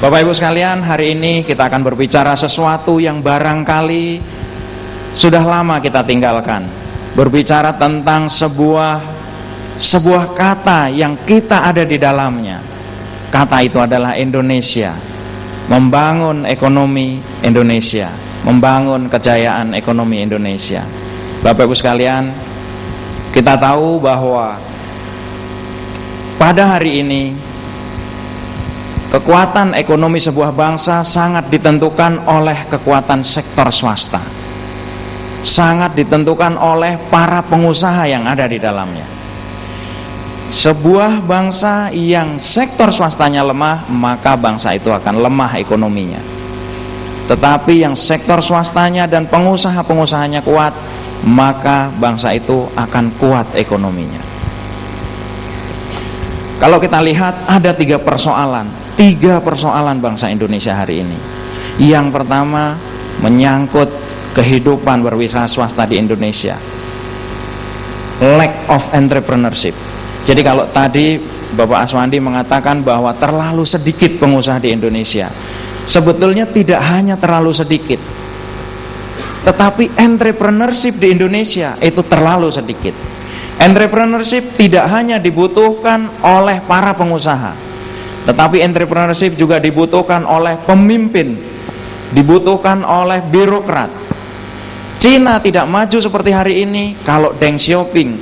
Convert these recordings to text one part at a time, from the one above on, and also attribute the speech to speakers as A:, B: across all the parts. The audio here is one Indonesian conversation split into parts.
A: Bapak Ibu sekalian, hari ini kita akan berbicara sesuatu yang barangkali sudah lama kita tinggalkan. Berbicara tentang sebuah kata yang kita ada di dalamnya. Kata itu adalah Indonesia. Membangun ekonomi Indonesia, membangun kejayaan ekonomi Indonesia. Bapak Ibu sekalian, kita tahu bahwa pada hari ini kekuatan ekonomi sebuah bangsa sangat ditentukan oleh kekuatan sektor swasta, sangat ditentukan oleh para pengusaha yang ada di dalamnya. Sebuah bangsa yang sektor swastanya lemah, maka bangsa itu akan lemah ekonominya. Tetapi yang sektor swastanya dan pengusaha-pengusahanya kuat, maka bangsa itu akan kuat ekonominya. Kalau kita lihat, ada tiga persoalan bangsa Indonesia hari ini. Yang pertama, menyangkut kehidupan berwirausaha swasta di Indonesia. Lack of entrepreneurship. Jadi kalau tadi Bapak Aswandi mengatakan bahwa terlalu sedikit pengusaha di Indonesia, sebetulnya tidak hanya terlalu sedikit, tetapi entrepreneurship di Indonesia itu terlalu sedikit. Entrepreneurship tidak hanya dibutuhkan oleh para pengusaha, tetapi entrepreneurship juga dibutuhkan oleh pemimpin, dibutuhkan oleh birokrat. Cina tidak maju seperti hari ini kalau Deng Xiaoping,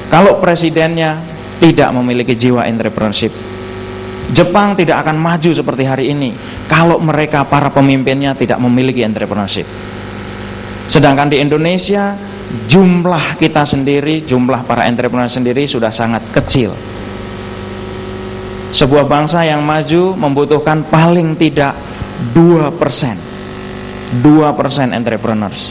A: kalau presidennya tidak memiliki jiwa entrepreneurship. Jepang tidak akan maju seperti hari ini kalau mereka para pemimpinnya tidak memiliki entrepreneurship. Sedangkan di Indonesia, jumlah kita sendiri, jumlah para entrepreneur sendiri sudah sangat kecil. Sebuah bangsa yang maju membutuhkan paling tidak 2% entrepreneurs.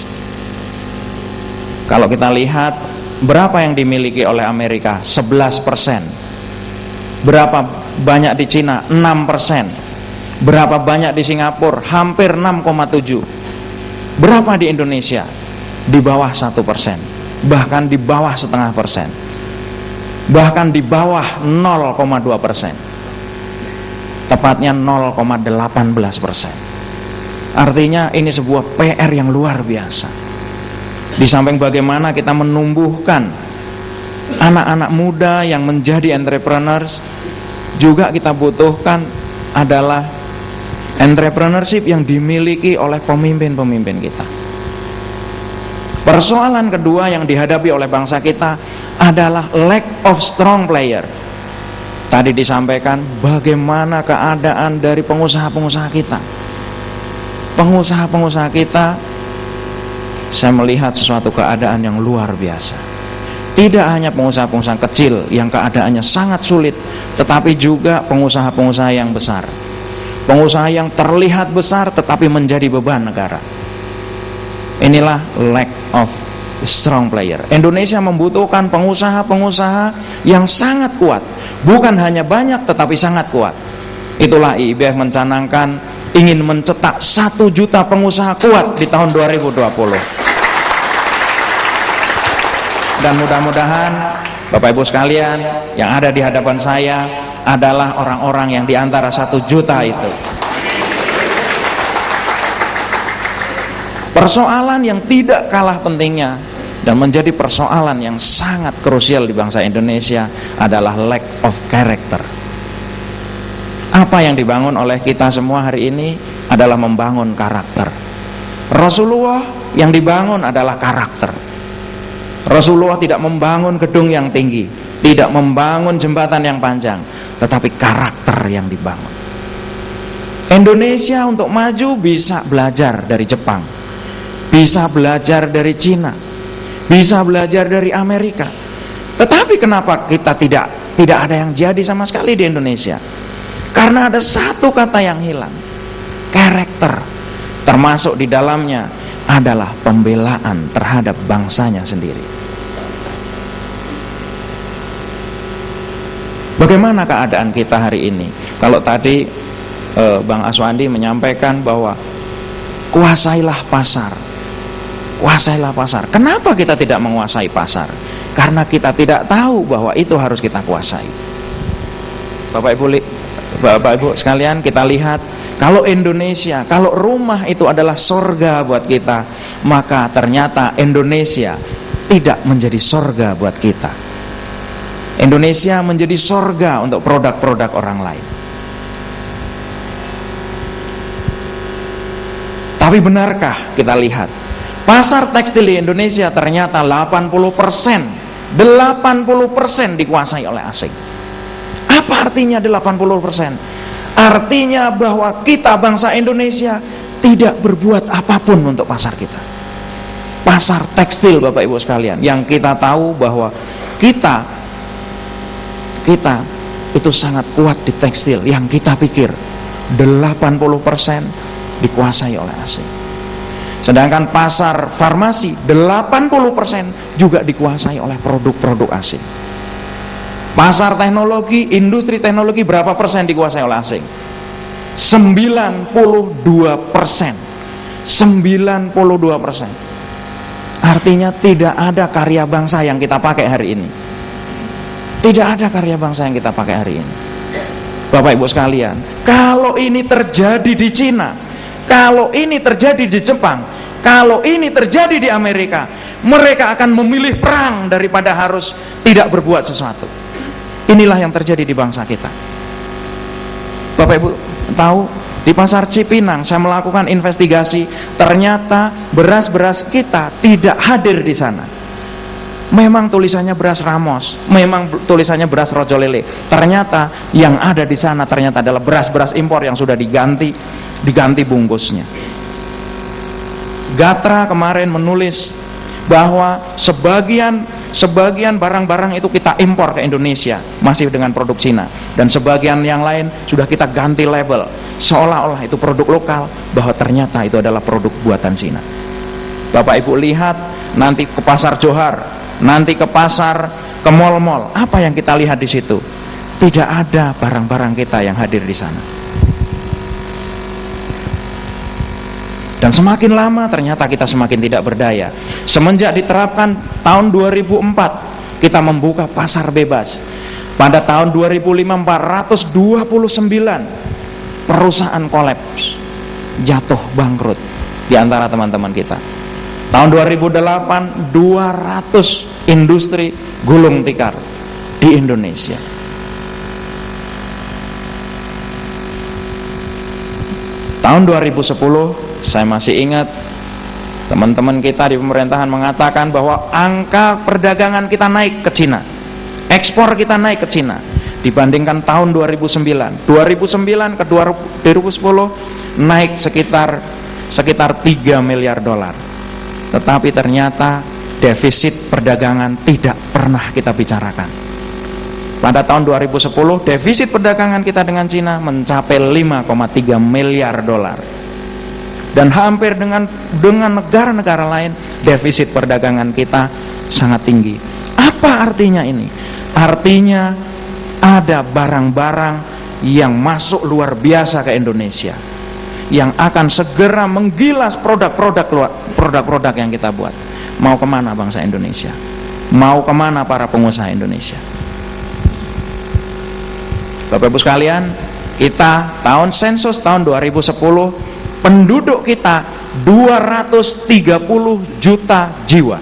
A: Kalau kita lihat berapa yang dimiliki oleh Amerika, 11%. Berapa banyak di Cina, 6%. Berapa banyak di Singapura, hampir 6,7%. Berapa di Indonesia? Di bawah 1%, bahkan di bawah 0,5%, bahkan di bawah 0,2%, tepatnya 0,18%. Artinya ini sebuah PR yang luar biasa. Di samping bagaimana kita menumbuhkan anak-anak muda yang menjadi entrepreneurs, juga kita butuhkan adalah entrepreneurship yang dimiliki oleh pemimpin-pemimpin kita. Persoalan kedua yang dihadapi oleh bangsa kita adalah lack of strong player. Tadi disampaikan bagaimana keadaan dari pengusaha-pengusaha kita. Pengusaha-pengusaha kita, saya melihat sesuatu keadaan yang luar biasa. Tidak hanya pengusaha-pengusaha kecil yang keadaannya sangat sulit, tetapi juga pengusaha-pengusaha yang besar. Pengusaha yang terlihat besar tetapi menjadi beban negara. Inilah lack of strong player. Indonesia membutuhkan pengusaha-pengusaha yang sangat kuat, bukan hanya banyak tetapi sangat kuat. Itulah IIBF mencanangkan ingin mencetak 1 juta pengusaha kuat di tahun 2020. Dan mudah-mudahan Bapak Ibu sekalian yang ada di hadapan saya adalah orang-orang yang di antara 1 juta itu. Persoalan yang tidak kalah pentingnya dan menjadi persoalan yang sangat krusial di bangsa Indonesia adalah lack of character. Apa yang dibangun oleh kita semua hari ini adalah membangun karakter. Rasulullah yang dibangun adalah karakter. Rasulullah tidak membangun gedung yang tinggi, tidak membangun jembatan yang panjang, tetapi karakter yang dibangun. Indonesia untuk maju bisa belajar dari Jepang, bisa belajar dari Cina, bisa belajar dari Amerika. Tetapi kenapa kita tidak ada yang jadi sama sekali di Indonesia? Karena ada satu kata yang hilang, karakter. Termasuk di dalamnya adalah pembelaan terhadap bangsanya sendiri. Bagaimana keadaan kita hari ini? Kalau tadi Bang Aswandi menyampaikan bahwa kuasailah pasar. Kuasailah pasar. Kenapa kita tidak menguasai pasar? Karena kita tidak tahu bahwa itu harus kita kuasai. Bapak Ibu Bapak Ibu sekalian, kita lihat kalau Indonesia, kalau rumah itu adalah surga buat kita, maka ternyata Indonesia tidak menjadi surga buat kita. Indonesia menjadi surga untuk produk-produk orang lain. Tapi benarkah kita lihat pasar tekstil di Indonesia ternyata 80% dikuasai oleh asing. Apa artinya 80%? Artinya bahwa kita bangsa Indonesia tidak berbuat apapun untuk pasar kita. Pasar tekstil Bapak Ibu sekalian, yang kita tahu bahwa kita itu sangat kuat di tekstil, yang kita pikir 80% dikuasai oleh asing. Sedangkan pasar farmasi 80% juga dikuasai oleh produk-produk asing. Pasar teknologi, industri teknologi berapa persen dikuasai oleh asing? 92%. Artinya tidak ada karya bangsa yang kita pakai hari ini. Tidak ada karya bangsa yang kita pakai hari ini. Bapak Ibu sekalian, kalau ini terjadi di Cina, kalau ini terjadi di Jepang, kalau ini terjadi di Amerika, mereka akan memilih perang daripada harus tidak berbuat sesuatu. Inilah yang terjadi di bangsa kita. Bapak Ibu tahu, di pasar Cipinang saya melakukan investigasi, ternyata beras-beras kita tidak hadir di sana. Memang tulisannya beras Ramos, memang tulisannya beras Rojo Lele. Ternyata yang ada di sana ternyata adalah beras-beras impor yang sudah diganti bungkusnya. Gatra kemarin menulis bahwa sebagian barang-barang itu kita impor ke Indonesia masih dengan produk Cina, dan sebagian yang lain sudah kita ganti label seolah-olah itu produk lokal, bahwa ternyata itu adalah produk buatan Cina. Bapak Ibu lihat nanti ke pasar Johar, nanti ke pasar, ke mal-mal, apa yang kita lihat di situ? Tidak ada barang-barang kita yang hadir di sana. Dan semakin lama ternyata kita semakin tidak berdaya. Semenjak diterapkan tahun 2004, kita membuka pasar bebas. Pada tahun 2005 429 perusahaan kolaps, jatuh bangkrut di antara teman-teman kita. Tahun 2008 200 industri gulung tikar di Indonesia. Tahun 2010 saya masih ingat teman-teman kita di pemerintahan mengatakan bahwa angka perdagangan kita naik ke Cina, ekspor kita naik ke Cina dibandingkan tahun 2009 ke 2010 naik sekitar 3 miliar dolar. Tetapi ternyata defisit perdagangan tidak pernah kita bicarakan. Pada tahun 2010 defisit perdagangan kita dengan Cina mencapai 5,3 miliar dolar. Dan hampir dengan negara-negara lain defisit perdagangan kita sangat tinggi. Apa artinya ini? Artinya ada barang-barang yang masuk luar biasa ke Indonesia, yang akan segera menggilas produk-produk yang kita buat. Mau kemana bangsa Indonesia? Mau kemana para pengusaha Indonesia? Bapak Ibu sekalian, kita sensus tahun 2010, penduduk kita 230 juta jiwa.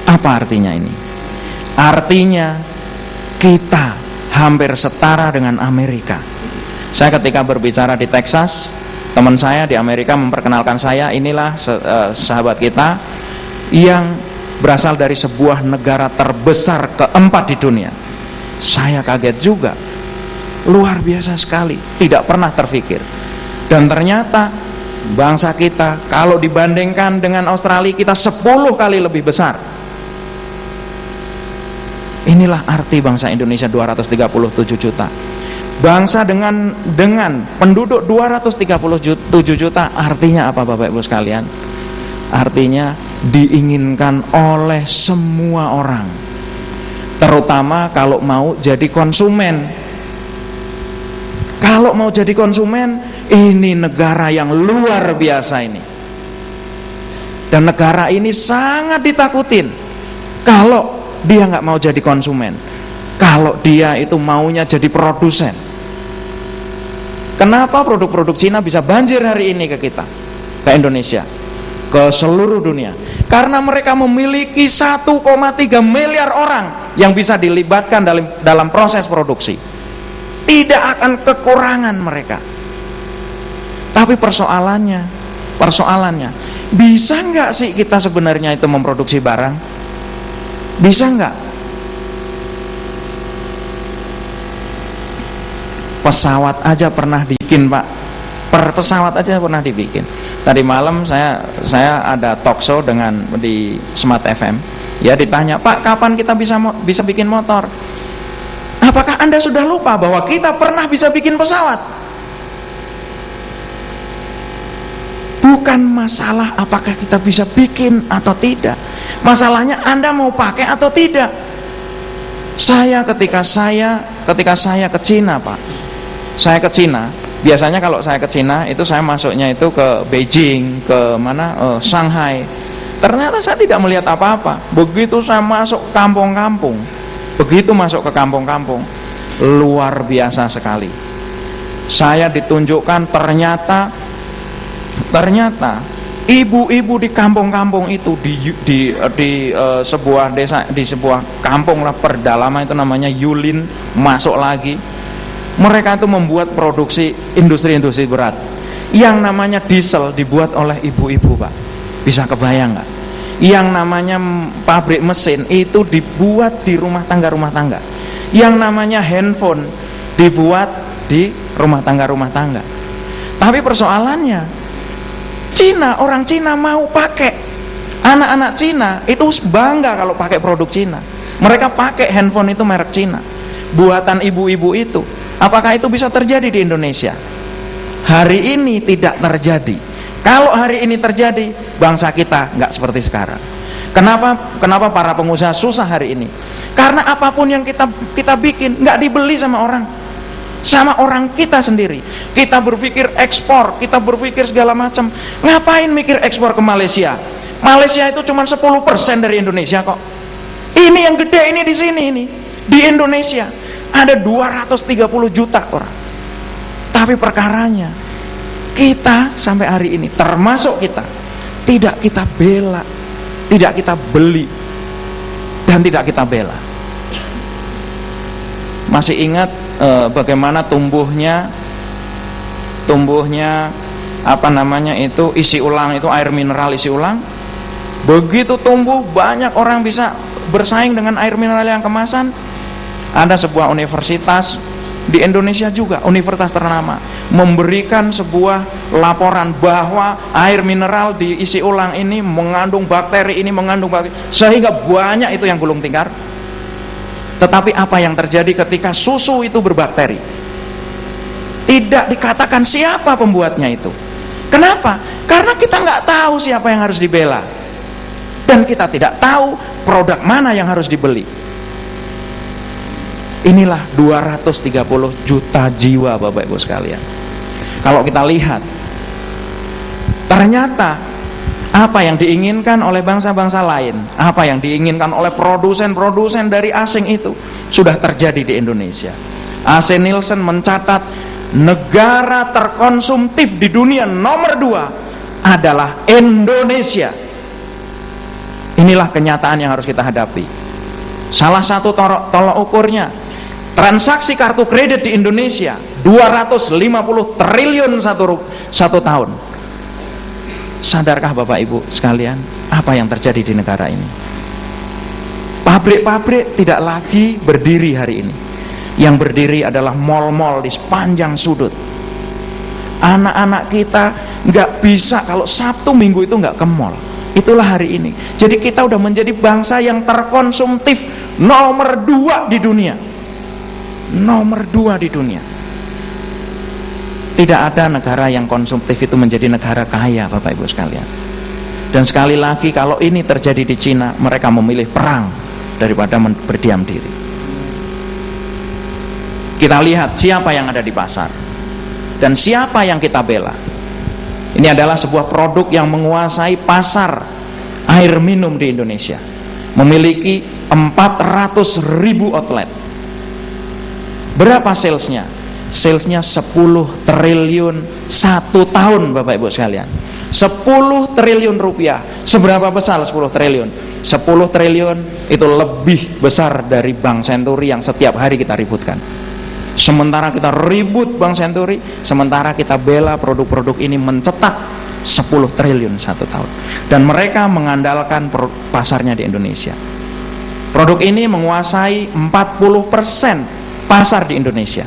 A: Apa artinya ini? Artinya kita hampir setara dengan Amerika. Saya ketika berbicara di Texas, teman saya di Amerika memperkenalkan saya, inilah sahabat kita yang berasal dari sebuah negara terbesar keempat di dunia. Saya kaget juga, luar biasa sekali, tidak pernah terfikir. Dan ternyata bangsa kita kalau dibandingkan dengan Australia, kita 10 kali lebih besar. Inilah arti bangsa Indonesia 237 juta. Bangsa dengan penduduk 237 juta artinya apa Bapak Ibu sekalian? Artinya diinginkan oleh semua orang, terutama kalau mau jadi konsumen. Kalau mau jadi konsumen, ini negara yang luar biasa ini. Dan negara ini sangat ditakutin kalau dia nggak mau jadi konsumen, kalau dia itu maunya jadi produsen. Kenapa produk-produk Cina bisa banjir hari ini ke kita, ke Indonesia, ke seluruh dunia? Karena mereka memiliki 1,3 miliar orang yang bisa dilibatkan dalam proses produksi. Tidak akan kekurangan mereka. Tapi persoalannya, bisa nggak sih kita sebenarnya itu memproduksi barang? Bisa nggak? Pesawat aja pernah bikin, Pak. Pesawat aja pernah dibikin. Tadi malam saya ada talk show di Smart FM. Ya, ditanya, Pak, kapan kita bisa bikin motor? Apakah Anda sudah lupa bahwa kita pernah bisa bikin pesawat? Bukan masalah apakah kita bisa bikin atau tidak. Masalahnya Anda mau pakai atau tidak. Ketika saya ke Cina, Pak. Saya ke Cina, biasanya kalau saya ke Cina itu saya masuknya itu ke Beijing, ke Shanghai. Ternyata saya tidak melihat apa-apa. Begitu saya masuk kampung-kampung, ke kampung-kampung, luar biasa sekali. Saya ditunjukkan ternyata ibu-ibu di kampung-kampung itu di sebuah desa, di sebuah kampung lah, perdalaman itu namanya Yulin, masuk lagi. Mereka itu membuat produksi industri berat. Yang namanya diesel dibuat oleh ibu-ibu, Pak. Bisa kebayang nggak? Yang namanya pabrik mesin itu dibuat di rumah tangga. Yang namanya handphone dibuat di rumah tangga. Tapi persoalannya, orang Cina mau pakai. Anak-anak Cina itu bangga kalau pakai produk Cina. Mereka pakai handphone itu merek Cina, buatan ibu-ibu itu. Apakah itu bisa terjadi di Indonesia? Hari ini tidak terjadi. Kalau hari ini terjadi, bangsa kita nggak seperti sekarang. Kenapa para pengusaha susah hari ini? Karena apapun yang kita bikin nggak dibeli sama orang kita sendiri. Kita berpikir ekspor, kita berpikir segala macam. Ngapain mikir ekspor ke Malaysia? Malaysia itu cuma 10% dari Indonesia kok. Ini yang gede ini di sini ini. Di Indonesia ada 230 juta orang. Tapi perkaranya, kita sampai hari ini, termasuk kita, tidak kita bela, tidak kita beli, dan tidak kita bela. Masih ingat bagaimana tumbuhnya isi ulang itu, air mineral isi ulang. Begitu tumbuh, banyak orang bisa bersaing dengan air mineral yang kemasan. Ada sebuah universitas di Indonesia juga, universitas ternama, memberikan sebuah laporan bahwa air mineral diisi ulang ini mengandung bakteri, sehingga banyak itu yang gulung tikar. Tetapi apa yang terjadi ketika susu itu berbakteri? Tidak dikatakan siapa pembuatnya itu. Kenapa? Karena kita nggak tahu siapa yang harus dibela, dan kita tidak tahu produk mana yang harus dibeli. Inilah 230 juta jiwa, Bapak Ibu sekalian. Kalau kita lihat, ternyata apa yang diinginkan oleh bangsa-bangsa lain, apa yang diinginkan oleh produsen-produsen dari asing itu sudah terjadi di Indonesia. AC Nielsen mencatat negara terkonsumtif di dunia nomor 2 adalah Indonesia. Inilah kenyataan yang harus kita hadapi. Salah satu tolok ukurnya, transaksi kartu kredit di Indonesia 250 triliun satu tahun. Sadarkah Bapak Ibu sekalian apa yang terjadi di negara ini? Pabrik-pabrik tidak lagi berdiri hari ini. Yang berdiri adalah mal-mal di sepanjang sudut. Anak-anak kita nggak bisa kalau Sabtu Minggu itu nggak ke mall. Itulah hari ini. Jadi kita udah menjadi bangsa yang terkonsumtif nomor 2 di dunia. Nomor 2 di dunia. Tidak ada negara yang konsumtif itu menjadi negara kaya, Bapak Ibu sekalian. Dan sekali lagi, kalau ini terjadi di Cina, mereka memilih perang daripada berdiam diri. Kita lihat siapa yang ada di pasar dan siapa yang kita bela. Ini adalah sebuah produk yang menguasai pasar air minum di Indonesia, memiliki 400.000 outlet. Berapa salesnya? salesnya 10 triliun 1 tahun Bapak Ibu sekalian. 10 triliun rupiah. Seberapa besar 10 triliun? 10 triliun itu lebih besar dari Bank Senturi yang setiap hari kita ributkan. Sementara kita ribut Bank Senturi, sementara kita bela produk-produk ini mencetak 10 triliun 1 tahun. Dan mereka mengandalkan pasarnya di Indonesia. Produk ini menguasai 40% pasar di Indonesia.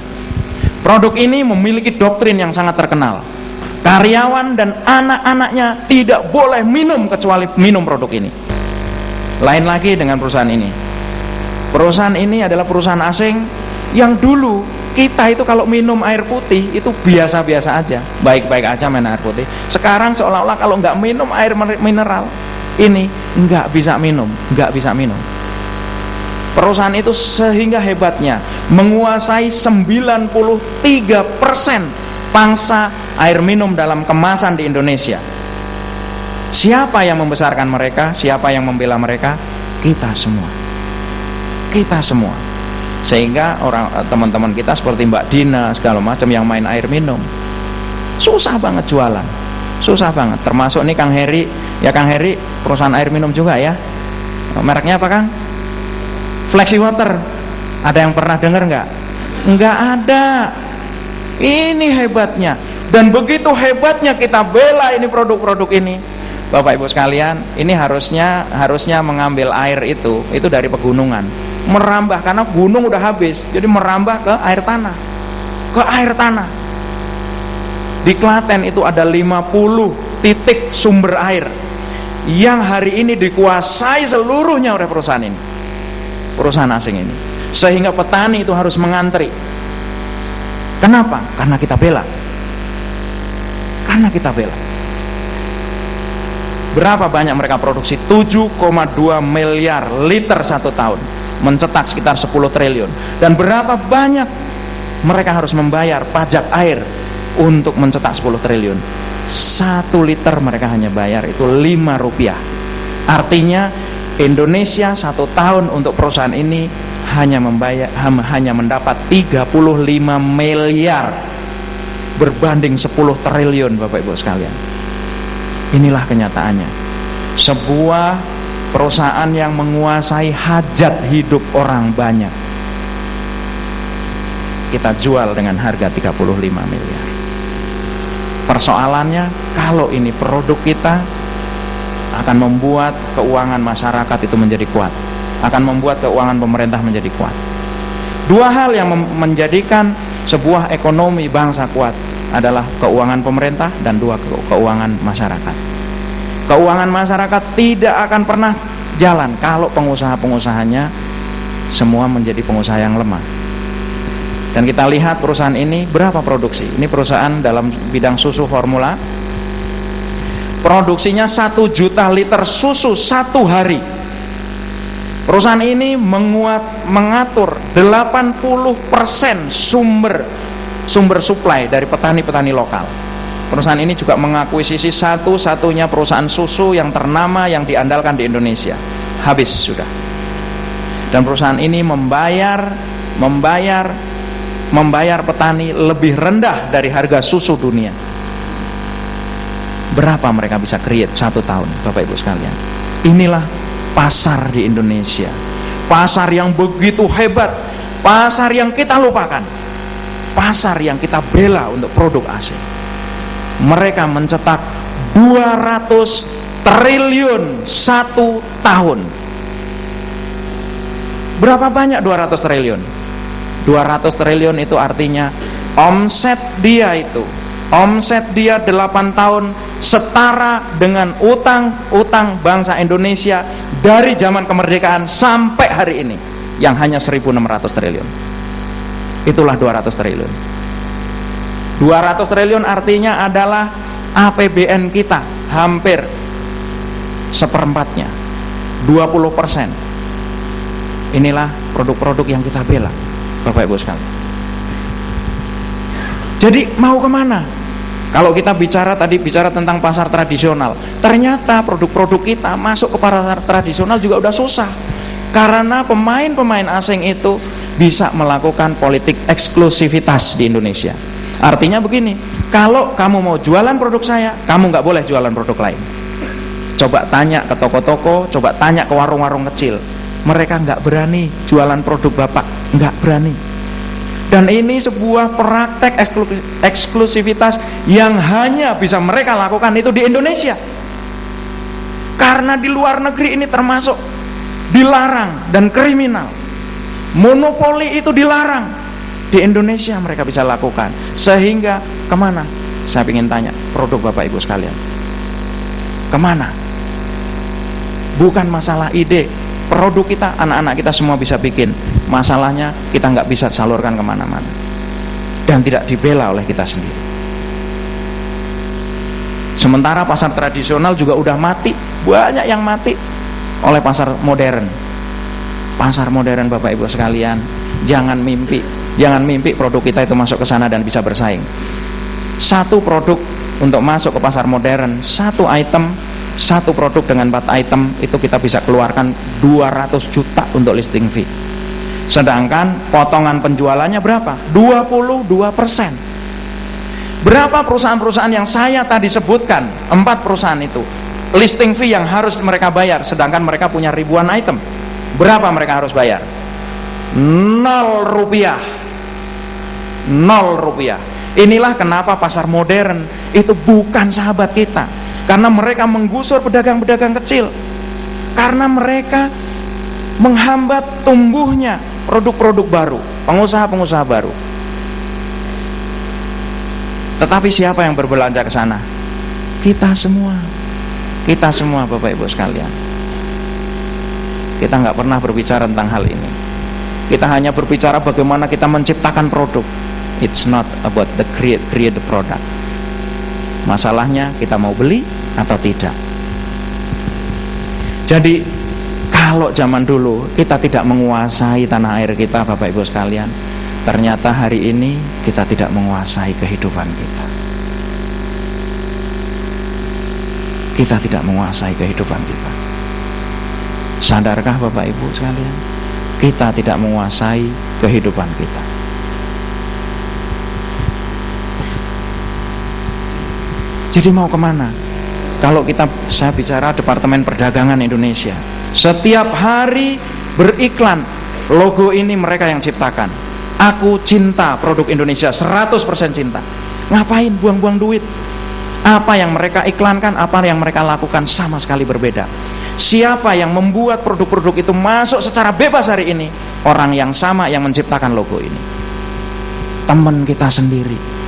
A: Produk ini memiliki doktrin yang sangat terkenal. Karyawan dan anak-anaknya tidak boleh minum kecuali minum produk ini. Lain lagi dengan perusahaan ini. Perusahaan ini adalah perusahaan asing yang dulu kita itu kalau minum air putih itu biasa-biasa aja, baik-baik aja main air putih. Sekarang seolah-olah kalau nggak minum air mineral ini nggak bisa minum. Perusahaan itu sehingga hebatnya menguasai 93% pangsa air minum dalam kemasan di Indonesia. Siapa yang membesarkan mereka? Siapa yang membela mereka? Kita semua. Sehingga teman-teman kita seperti Mbak Dina segala macam yang main air minum susah banget jualan, susah banget. Termasuk nih Kang Heri, ya Kang Heri perusahaan air minum juga ya. Mereknya apa Kang? Flexi Water. Ada yang pernah dengar nggak? Nggak ada. Ini hebatnya. Dan begitu hebatnya kita bela ini produk-produk ini. Bapak Ibu sekalian, ini harusnya mengambil air itu dari pegunungan, merambah karena gunung udah habis, jadi merambah ke air tanah. Di Klaten itu ada 50 titik sumber air yang hari ini dikuasai seluruhnya oleh perusahaan ini, perusahaan asing ini, sehingga petani itu harus mengantri. Kenapa? Karena kita bela. Berapa banyak mereka produksi? 7,2 miliar liter 1 tahun, mencetak sekitar 10 triliun. Dan berapa banyak mereka harus membayar pajak air untuk mencetak 10 triliun? 1 liter mereka hanya bayar itu 5 rupiah. Artinya Indonesia 1 tahun untuk perusahaan ini hanya mendapat 35 miliar berbanding 10 triliun Bapak Ibu sekalian. Inilah kenyataannya. Sebuah perusahaan yang menguasai hajat hidup orang banyak, kita jual dengan harga 35 miliar. Persoalannya, kalau ini produk kita akan membuat keuangan masyarakat itu menjadi kuat, akan membuat keuangan pemerintah menjadi kuat. Dua hal yang menjadikan sebuah ekonomi bangsa kuat adalah keuangan pemerintah dan dua, keuangan masyarakat. Keuangan masyarakat tidak akan pernah jalan kalau pengusaha-pengusahanya semua menjadi pengusaha yang lemah. Dan kita lihat perusahaan ini berapa produksi. Ini perusahaan dalam bidang susu formula. Produksinya 1 juta liter susu 1 hari. Perusahaan ini mengatur 80% sumber suplai dari petani-petani lokal. Perusahaan ini juga mengakuisisi satu-satunya perusahaan susu yang ternama yang diandalkan di Indonesia. Habis sudah. Dan perusahaan ini membayar petani lebih rendah dari harga susu dunia. Berapa mereka bisa create 1 tahun, Bapak Ibu sekalian? Inilah pasar di Indonesia. Pasar yang begitu hebat, pasar yang kita lupakan, pasar yang kita bela untuk produk asing. Mereka mencetak 200 triliun 1 tahun. Berapa banyak 200 triliun? 200 triliun itu artinya omset dia 8 tahun setara dengan utang bangsa Indonesia dari zaman kemerdekaan sampai hari ini yang hanya 1.600 triliun. Itulah 200 triliun. 200 triliun artinya adalah APBN kita hampir 1/4-nya, 20%. Inilah produk-produk yang kita bela, Bapak Ibu sekalian. Jadi mau kemana? Kalau kita bicara tentang pasar tradisional, ternyata produk-produk kita masuk ke pasar tradisional juga udah susah. Karena pemain-pemain asing itu bisa melakukan politik eksklusivitas di Indonesia. Artinya begini, kalau kamu mau jualan produk saya, kamu nggak boleh jualan produk lain. Coba tanya ke toko-toko, coba tanya ke warung-warung kecil, mereka nggak berani jualan produk Bapak, nggak berani. Dan ini sebuah praktek eksklusivitas yang hanya bisa mereka lakukan itu di Indonesia. Karena di luar negeri ini termasuk dilarang dan kriminal. Monopoli itu dilarang. Di Indonesia mereka bisa lakukan. Sehingga kemana? Saya ingin tanya produk Bapak Ibu sekalian, kemana? Bukan masalah ide. Produk kita, anak-anak kita semua bisa bikin. Masalahnya kita nggak bisa salurkan kemana-mana. Dan tidak dibela oleh kita sendiri. Sementara pasar tradisional juga udah mati. Banyak yang mati oleh pasar modern. Pasar modern Bapak Ibu sekalian, jangan mimpi produk kita itu masuk ke sana dan bisa bersaing. Satu produk untuk masuk ke pasar modern, satu produk dengan 4 item itu kita bisa keluarkan 200 juta untuk listing fee. Sedangkan potongan penjualannya berapa? 22%. Berapa perusahaan-perusahaan yang saya tadi sebutkan, 4 perusahaan itu, listing fee yang harus mereka bayar, sedangkan mereka punya ribuan item. Berapa mereka harus bayar? 0 rupiah. 0 rupiah. Inilah kenapa pasar modern itu bukan sahabat kita. Karena mereka menggusur pedagang-pedagang kecil. Karena mereka menghambat tumbuhnya produk-produk baru, pengusaha-pengusaha baru. Tetapi siapa yang berbelanja ke sana? Kita semua. Kita semua Bapak Ibu sekalian. Kita nggak pernah berbicara tentang hal ini. Kita hanya berbicara bagaimana kita menciptakan produk. It's not about the create the product. Masalahnya kita mau beli atau tidak. Jadi kalau zaman dulu kita tidak menguasai tanah air kita Bapak Ibu sekalian, ternyata hari ini kita tidak menguasai kehidupan kita. Kita tidak menguasai kehidupan kita. Sadarkah Bapak Ibu sekalian? Kita tidak menguasai kehidupan kita. Jadi mau kemana? Kalau saya bicara Departemen Perdagangan Indonesia, setiap hari beriklan, logo ini mereka yang ciptakan. Aku cinta produk Indonesia, 100% cinta. Ngapain buang-buang duit? Apa yang mereka iklankan, apa yang mereka lakukan sama sekali berbeda. Siapa yang membuat produk-produk itu masuk secara bebas hari ini? Orang yang sama yang menciptakan logo ini. Teman kita sendiri.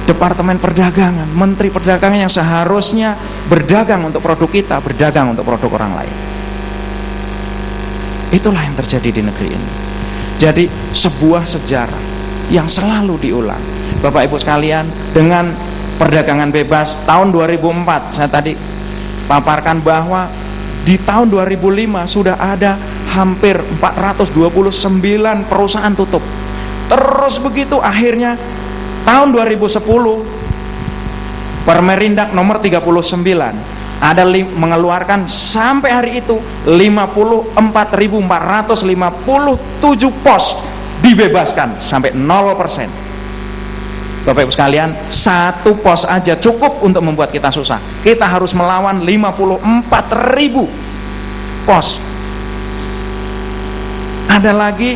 A: Departemen Perdagangan, Menteri Perdagangan yang seharusnya berdagang untuk produk kita, berdagang untuk produk orang lain. Itulah yang terjadi di negeri ini. Jadi sebuah sejarah yang selalu diulang. Bapak Ibu sekalian, dengan perdagangan bebas tahun 2004, saya tadi paparkan bahwa di tahun 2005 sudah ada hampir 429 perusahaan tutup. Terus begitu akhirnya tahun 2010 Permerindak nomor 39 ada mengeluarkan sampai hari itu 54.457 pos dibebaskan sampai 0%. Bapak Ibu sekalian, satu pos aja cukup untuk membuat kita susah. Kita harus melawan 54.000 pos. Ada lagi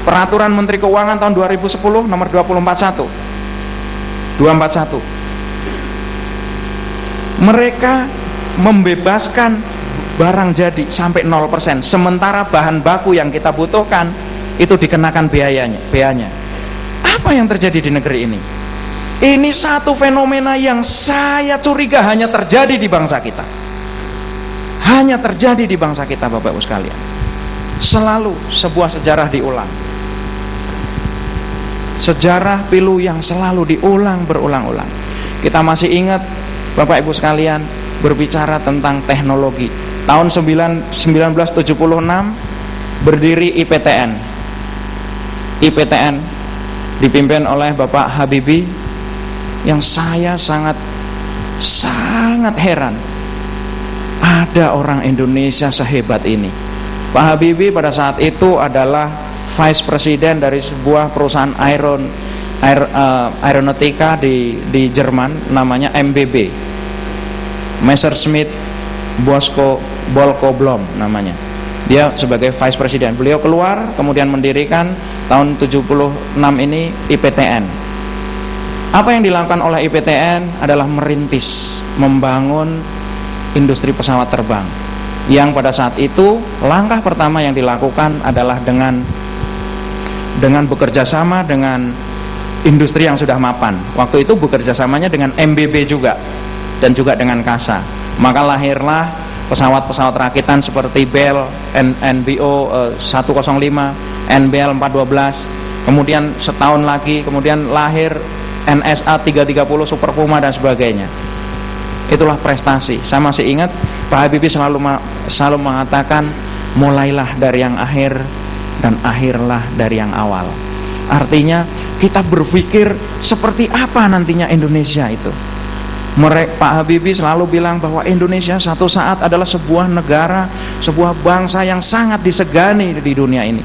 A: Peraturan Menteri Keuangan tahun 2010 nomor 241. Mereka membebaskan barang jadi sampai 0%, sementara bahan baku yang kita butuhkan itu dikenakan biayanya. Apa yang terjadi di negeri ini? Ini satu fenomena yang saya curiga hanya terjadi di bangsa kita. Hanya terjadi di bangsa kita Bapak Ibu sekalian. Selalu sebuah sejarah diulang. Sejarah pilu yang selalu diulang berulang-ulang. Kita masih ingat Bapak Ibu sekalian berbicara tentang teknologi. Tahun 1976 berdiri IPTN. IPTN dipimpin oleh Bapak Habibie yang saya sangat heran. Ada orang Indonesia sehebat ini. Pak Habibie pada saat itu adalah Vice President dari sebuah perusahaan aeronautika di Jerman, namanya MBB, Messerschmitt Bolko Blom namanya. Dia sebagai Vice President. Beliau keluar kemudian mendirikan tahun 76 ini IPTN. Apa yang dilakukan oleh IPTN adalah merintis, membangun industri pesawat terbang, yang pada saat itu langkah pertama yang dilakukan adalah dengan bekerja sama dengan industri yang sudah mapan. Waktu itu bekerja samanya dengan MBB juga dan juga dengan KASA. Maka lahirlah pesawat-pesawat rakitan seperti Bell NBO 105, NBL 412. Kemudian setahun lagi kemudian lahir NSA 330 Super Puma dan sebagainya. Itulah prestasi. Saya masih ingat Pak Habibie selalu mengatakan, mulailah dari yang akhir dan akhirlah dari yang awal. Artinya kita berpikir seperti apa nantinya Indonesia itu. Pak Habibie selalu bilang bahwa Indonesia satu saat adalah sebuah negara, sebuah bangsa yang sangat disegani di dunia ini.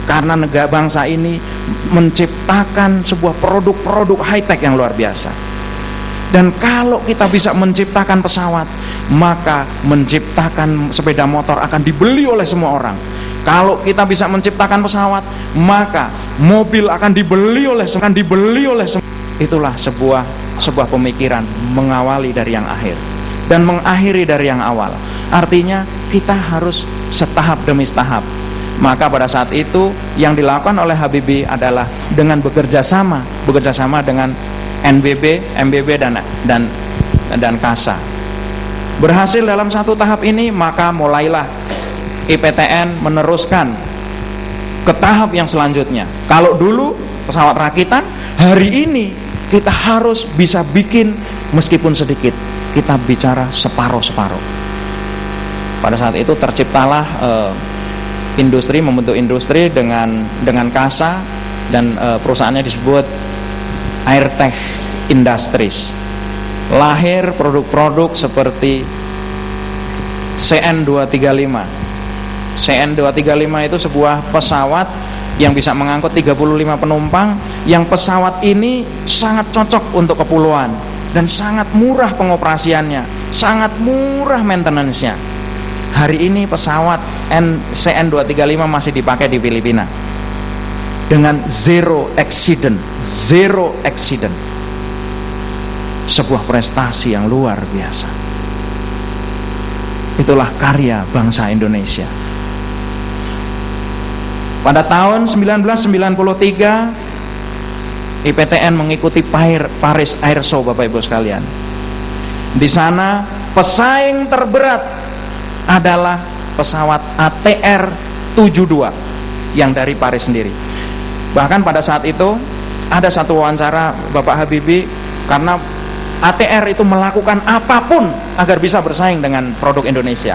A: Karena negara bangsa ini menciptakan sebuah produk-produk high-tech yang luar biasa. Dan kalau kita bisa menciptakan pesawat, maka menciptakan sepeda motor akan dibeli oleh semua orang. Kalau kita bisa menciptakan pesawat, maka mobil akan dibeli oleh semua. Itulah sebuah pemikiran, mengawali dari yang akhir dan mengakhiri dari yang awal. Artinya kita harus setahap demi setahap. Maka pada saat itu yang dilakukan oleh Habibie adalah dengan bekerja sama dengan MBB dan KASA. Berhasil dalam satu tahap ini, maka mulailah IPTN meneruskan ke tahap yang selanjutnya. Kalau dulu pesawat rakitan, hari ini kita harus bisa bikin meskipun sedikit. Kita bicara separuh-separuh. Pada saat itu terciptalah membentuk industri dengan KASA dan perusahaannya disebut Airtech Industries. Lahir produk-produk seperti CN235. CN235 itu sebuah pesawat yang bisa mengangkut 35 penumpang, yang pesawat ini sangat cocok untuk kepulauan dan sangat murah pengoperasiannya, sangat murah maintenance-nya. Hari ini pesawat CN235 masih dipakai di Filipina dengan zero accident. Sebuah prestasi yang luar biasa. Itulah karya bangsa Indonesia. Pada tahun 1993 IPTN mengikuti Paris Air Show, Bapak Ibu sekalian. Di sana pesaing terberat adalah pesawat ATR 72 yang dari Paris sendiri. Bahkan pada saat itu ada satu wawancara Bapak Habibie, karena ATR itu melakukan apapun agar bisa bersaing dengan produk Indonesia.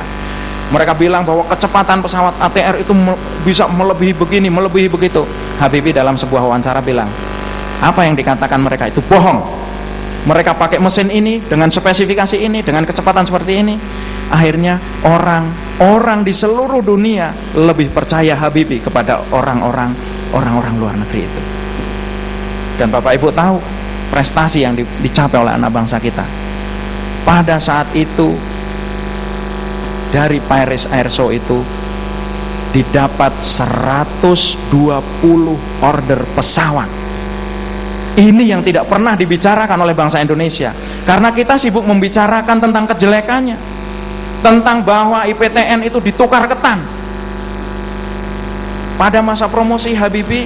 A: Mereka bilang bahwa kecepatan pesawat ATR itu bisa melebihi begini, melebihi begitu. Habibie dalam sebuah wawancara bilang, apa yang dikatakan mereka itu bohong. Mereka pakai mesin ini dengan spesifikasi ini, dengan kecepatan seperti ini. Akhirnya orang di seluruh dunia lebih percaya Habibie kepada orang-orang luar negeri itu. Dan Bapak Ibu tahu prestasi yang dicapai oleh anak bangsa kita. Pada saat itu dari Paris Air Show itu didapat 120 order pesawat. Ini yang tidak pernah dibicarakan oleh bangsa Indonesia, karena kita sibuk membicarakan tentang kejelekannya, tentang bahwa IPTN itu ditukar ketan. Pada masa promosi Habibie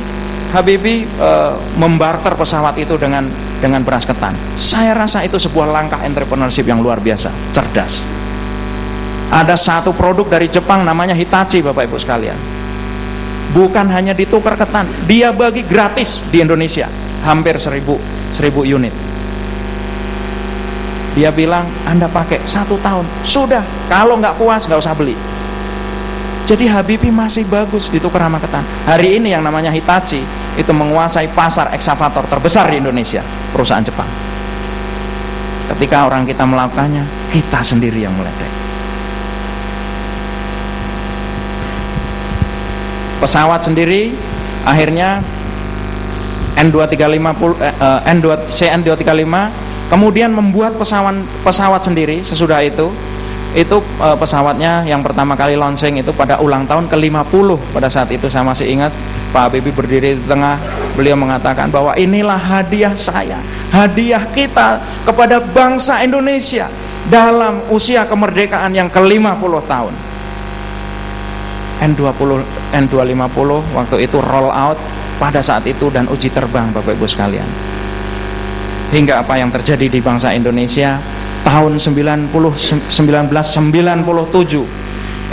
A: membarter pesawat itu dengan beras ketan. Saya rasa itu sebuah langkah entrepreneurship yang luar biasa, cerdas. Ada satu produk dari Jepang namanya Hitachi, Bapak Ibu sekalian. Bukan hanya ditukar ketan, dia bagi gratis di Indonesia, hampir 1000 unit. Dia bilang, Anda pakai 1 tahun, sudah, kalau nggak puas nggak usah beli. Jadi Habibie masih bagus ditukar sama ketan. Hari ini yang namanya Hitachi itu menguasai pasar eksavator terbesar di Indonesia, perusahaan Jepang. Ketika orang kita melakukannya, kita sendiri yang meledek. pesawat sendiri, akhirnya CN235, kemudian membuat pesawat sendiri. Sesudah itu pesawatnya yang pertama kali launching itu pada ulang tahun ke-50. Pada saat itu saya masih ingat Pak Habibie berdiri di tengah, beliau mengatakan bahwa inilah hadiah saya, hadiah kita kepada bangsa Indonesia dalam usia kemerdekaan yang ke-50 tahun. N250 waktu itu roll out pada saat itu dan uji terbang, Bapak Ibu sekalian. Hingga apa yang terjadi di bangsa Indonesia tahun 1997,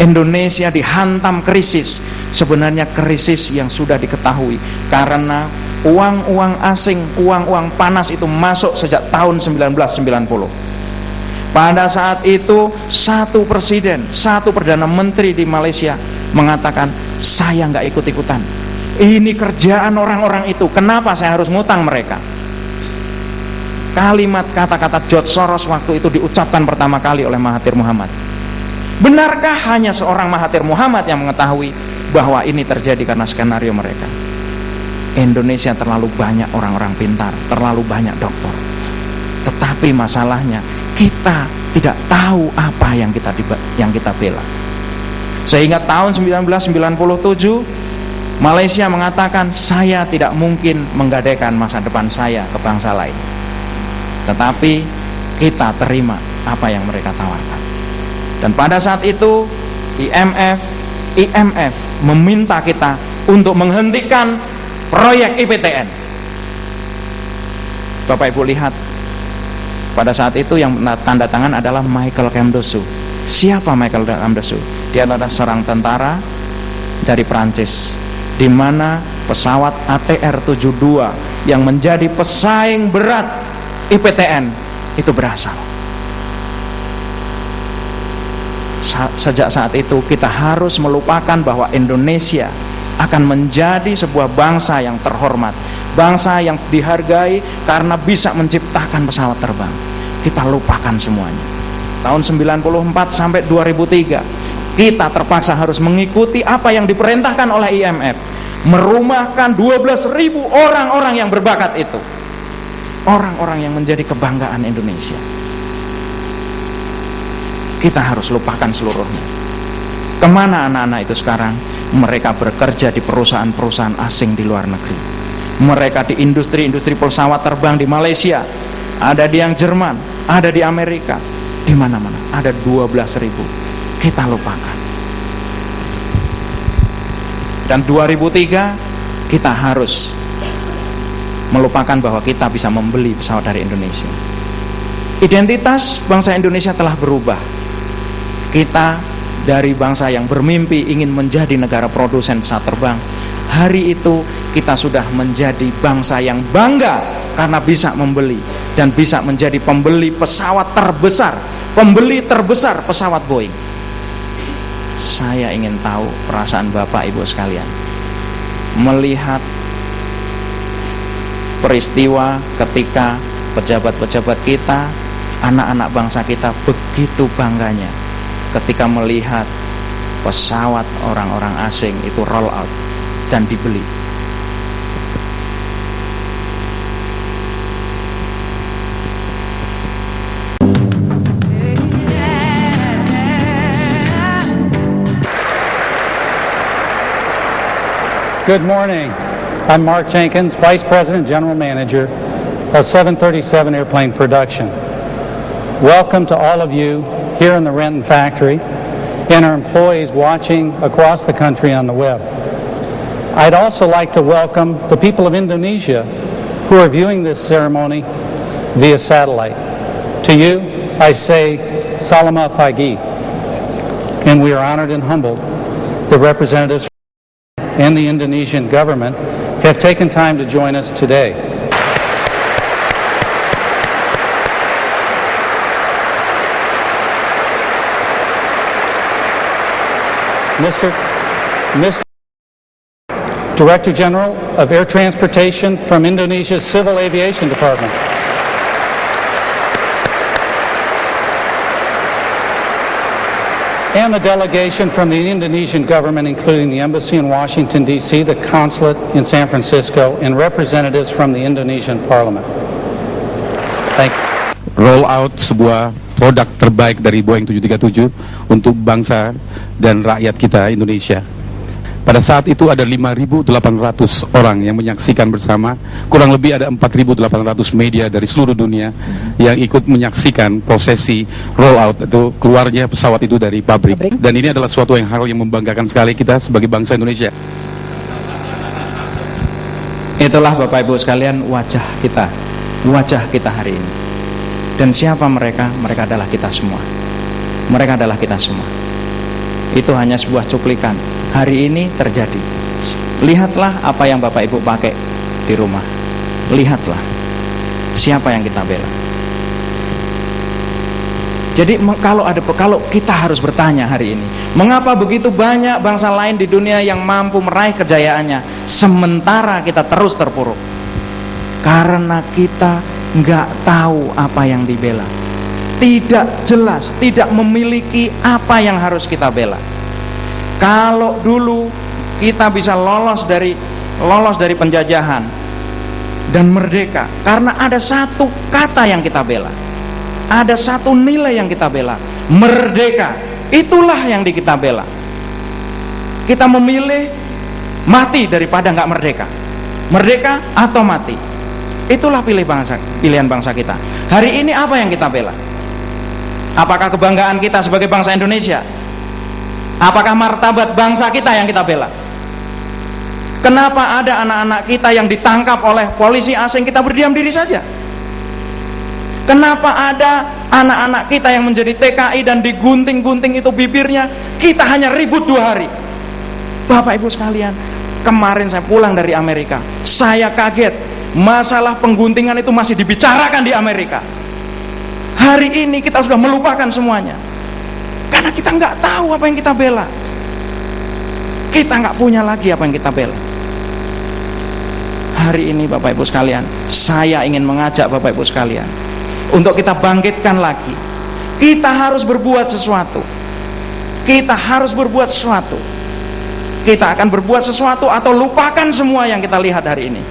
A: Indonesia dihantam krisis. Sebenarnya krisis yang sudah diketahui karena uang asing, uang panas itu masuk sejak tahun 1990. Pada saat itu satu presiden, satu perdana menteri di Malaysia mengatakan, saya nggak ikut-ikutan, ini kerjaan orang-orang itu, kenapa saya harus ngutang mereka. Kalimat kata-kata George Soros waktu itu diucapkan pertama kali oleh Mahathir Muhammad. Benarkah hanya seorang Mahathir Muhammad yang mengetahui bahwa ini terjadi karena skenario mereka? Indonesia terlalu banyak orang-orang pintar, terlalu banyak doktor. Tetapi masalahnya kita tidak tahu apa yang kita bela. Sehingga tahun 1997 Malaysia mengatakan, saya tidak mungkin menggadaikan masa depan saya ke bangsa lain. Tetapi kita terima apa yang mereka tawarkan. Dan pada saat itu IMF meminta kita untuk menghentikan proyek IPTN. Bapak Ibu lihat, pada saat itu yang tanda tangan adalah Michael Camdosu. Siapa Michael Camdosu? Dia adalah seorang tentara dari Prancis, di mana pesawat ATR-72 yang menjadi pesaing berat IPTN itu berasal. Sejak saat itu kita harus melupakan bahwa Indonesia akan menjadi sebuah bangsa yang terhormat, bangsa yang dihargai karena bisa menciptakan pesawat terbang. Kita lupakan semuanya. Tahun 94 sampai 2003 kita terpaksa harus mengikuti apa yang diperintahkan oleh IMF, merumahkan 12.000 orang-orang yang berbakat itu, orang-orang yang menjadi kebanggaan Indonesia. Kita harus lupakan seluruhnya. Kemana anak-anak itu sekarang? Mereka bekerja di perusahaan-perusahaan asing di luar negeri. Mereka di industri-industri pesawat terbang di Malaysia, ada di yang Jerman, ada di Amerika, di mana-mana ada 12.000. Kita lupakan. Dan 2003 kita harus melupakan bahwa kita bisa membeli pesawat dari Indonesia. Identitas bangsa Indonesia telah berubah. Kita dari bangsa yang bermimpi ingin menjadi negara produsen pesawat terbang, hari itu kita sudah menjadi bangsa yang bangga karena bisa membeli dan bisa menjadi pembeli pesawat terbesar, pembeli terbesar pesawat Boeing. Saya ingin tahu perasaan Bapak Ibu sekalian melihat peristiwa ketika pejabat-pejabat kita, anak-anak bangsa kita begitu bangganya ketika melihat pesawat orang-orang asing itu roll out dan dibeli.
B: Good morning. I'm Mark Jenkins, Vice President General Manager of 737 Airplane Production. Welcome to all of you here in the Renton factory and our employees watching across the country on the web. I'd also like to welcome the people of Indonesia who are viewing this ceremony via satellite. To you, I say, Selamat pagi. And we are honored and humbled that representatives and the Indonesian government have taken time to join us today. Mr. Director General of Air Transportation from Indonesia's Civil Aviation Department. and the delegation from the Indonesian government, including the embassy in Washington, D.C., the consulate in San Francisco, and representatives from the Indonesian parliament. Thank you.
C: Roll out sebuah produk terbaik dari Boeing 737 untuk bangsa dan rakyat kita Indonesia. Pada saat itu ada 5.800 orang yang menyaksikan bersama, kurang lebih ada 4.800 media dari seluruh dunia yang ikut menyaksikan prosesi roll out, itu keluarnya pesawat itu dari pabrik. Dan ini adalah suatu hal yang membanggakan sekali kita sebagai bangsa Indonesia.
A: Itulah Bapak Ibu sekalian wajah kita hari ini. Dan siapa mereka? Mereka adalah kita semua. Mereka adalah kita semua. Itu hanya sebuah cuplikan. Hari ini terjadi. Lihatlah apa yang Bapak Ibu pakai di rumah. Lihatlah siapa yang kita bela. Jadi kalau kita harus bertanya hari ini, mengapa begitu banyak bangsa lain di dunia yang mampu meraih kejayaannya, sementara kita terus terpuruk? Karena kita nggak tahu apa yang dibela, tidak jelas, tidak memiliki apa yang harus kita bela. Kalau dulu kita bisa lolos dari penjajahan dan merdeka karena ada satu kata yang kita bela, ada satu nilai yang kita bela, merdeka. Itulah yang kita bela. Kita memilih mati daripada nggak merdeka, merdeka atau mati. Itulah pilihan bangsa kita. Hari ini apa yang kita bela? Apakah kebanggaan kita sebagai bangsa Indonesia? Apakah martabat bangsa kita yang kita bela? Kenapa ada anak-anak kita yang ditangkap oleh polisi asing, kita berdiam diri saja? Kenapa ada anak-anak kita yang menjadi TKI dan digunting-gunting itu bibirnya, kita hanya ribut 2 hari? Bapak Ibu sekalian, kemarin saya pulang dari Amerika, saya kaget, masalah pengguntingan itu masih dibicarakan di Amerika. Hari ini kita sudah melupakan semuanya. Karena kita nggak tahu apa yang kita bela. Kita nggak punya lagi apa yang kita bela. Hari ini Bapak Ibu sekalian, saya ingin mengajak Bapak Ibu sekalian untuk kita bangkitkan lagi. Kita harus berbuat sesuatu. Kita harus berbuat sesuatu. Kita akan berbuat sesuatu atau lupakan semua yang kita lihat hari ini.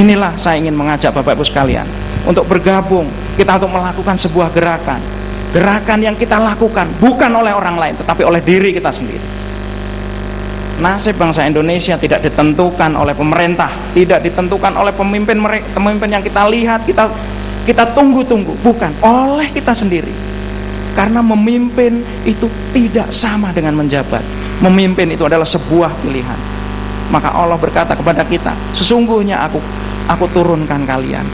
A: Inilah saya ingin mengajak Bapak Ibu sekalian untuk bergabung, kita untuk melakukan sebuah gerakan yang kita lakukan bukan oleh orang lain tetapi oleh diri kita sendiri. Nasib bangsa Indonesia tidak ditentukan oleh pemerintah, tidak ditentukan oleh pemimpin yang kita lihat, kita tunggu-tunggu, bukan, oleh kita sendiri. Karena memimpin itu tidak sama dengan menjabat. Memimpin itu adalah sebuah pilihan. Maka Allah berkata kepada kita, sesungguhnya aku turunkan kalian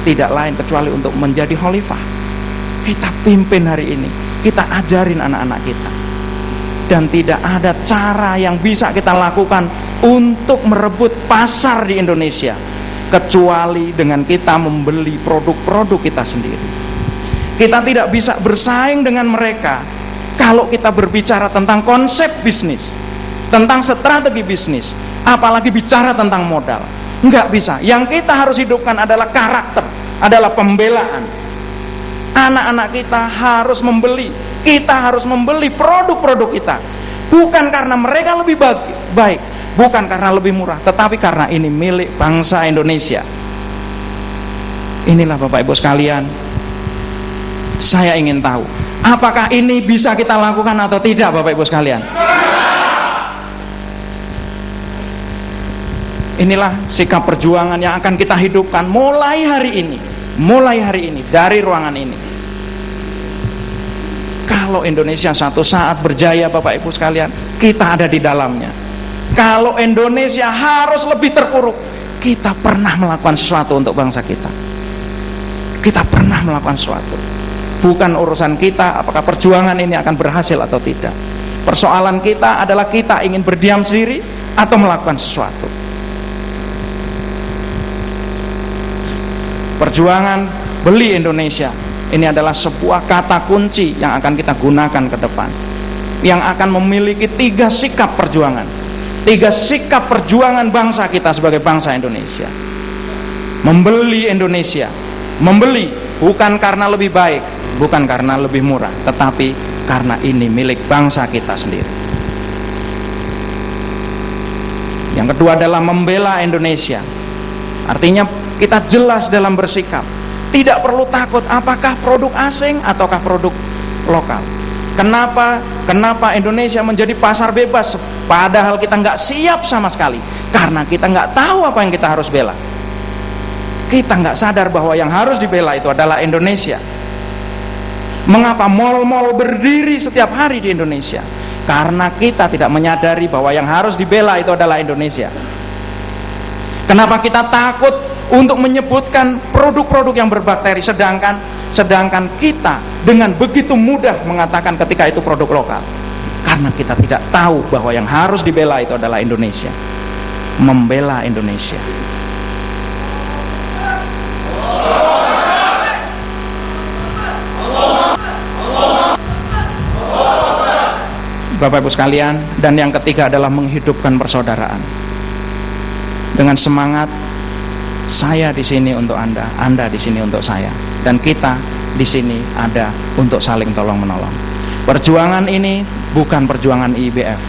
A: tidak lain kecuali untuk menjadi khalifah. Kita pimpin hari ini, kita ajarin anak-anak kita. Dan tidak ada cara yang bisa kita lakukan untuk merebut pasar di Indonesia kecuali dengan kita membeli produk-produk kita sendiri. Kita tidak bisa bersaing dengan mereka kalau kita berbicara tentang konsep bisnis, tentang strategi bisnis, apalagi bicara tentang modal. Enggak bisa. Yang kita harus hidupkan adalah karakter, adalah pembelaan. Anak-anak kita harus membeli, kita harus membeli produk-produk kita, bukan karena mereka lebih baik, bukan karena lebih murah, tetapi karena ini milik bangsa Indonesia. Inilah Bapak Ibu sekalian, saya ingin tahu apakah ini bisa kita lakukan atau tidak Bapak Ibu sekalian. Inilah sikap perjuangan yang akan kita hidupkan mulai hari ini dari ruangan ini. Kalau Indonesia satu saat berjaya Bapak Ibu sekalian, kita ada di dalamnya. Kalau Indonesia harus lebih terpuruk, kita pernah melakukan sesuatu untuk bangsa kita. Kita pernah melakukan sesuatu. Bukan urusan kita apakah perjuangan ini akan berhasil atau tidak. Persoalan kita adalah kita ingin berdiam diri atau melakukan sesuatu. Perjuangan beli Indonesia ini adalah sebuah kata kunci yang akan kita gunakan ke depan, yang akan memiliki 3 sikap perjuangan, 3 sikap perjuangan bangsa kita sebagai bangsa Indonesia. Membeli Indonesia, membeli bukan karena lebih baik, bukan karena lebih murah, tetapi karena ini milik bangsa kita sendiri. Yang kedua adalah membela Indonesia. Artinya kita jelas dalam bersikap, tidak perlu takut apakah produk asing ataukah produk lokal. Kenapa Indonesia menjadi pasar bebas padahal kita nggak siap sama sekali? Karena kita nggak tahu apa yang kita harus bela. Kita nggak sadar bahwa yang harus dibela itu adalah Indonesia. Mengapa mal-mal berdiri setiap hari di Indonesia? Karena kita tidak menyadari bahwa yang harus dibela itu adalah Indonesia. Kenapa kita takut untuk menyebutkan produk-produk yang berbakteri, sedangkan kita dengan begitu mudah mengatakan ketika itu produk lokal? Karena kita tidak tahu bahwa yang harus dibela itu adalah Indonesia. Membela Indonesia. Bapak Ibu sekalian, dan yang ketiga adalah menghidupkan persaudaraan. Dengan semangat, saya di sini untuk Anda di sini untuk saya, dan kita di sini ada untuk saling tolong menolong. Perjuangan ini bukan perjuangan IBF.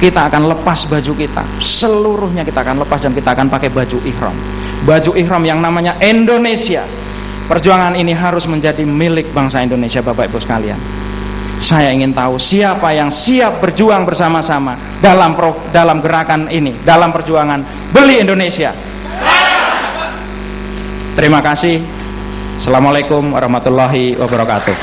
A: Kita akan lepas baju kita, seluruhnya kita akan lepas dan kita akan pakai baju ihram. Baju ihram yang namanya Indonesia. Perjuangan ini harus menjadi milik bangsa Indonesia, Bapak Ibu sekalian. Saya ingin tahu siapa yang siap berjuang bersama-sama dalam gerakan ini, dalam perjuangan Beli Indonesia. Terima kasih. Assalamualaikum warahmatullahi wabarakatuh.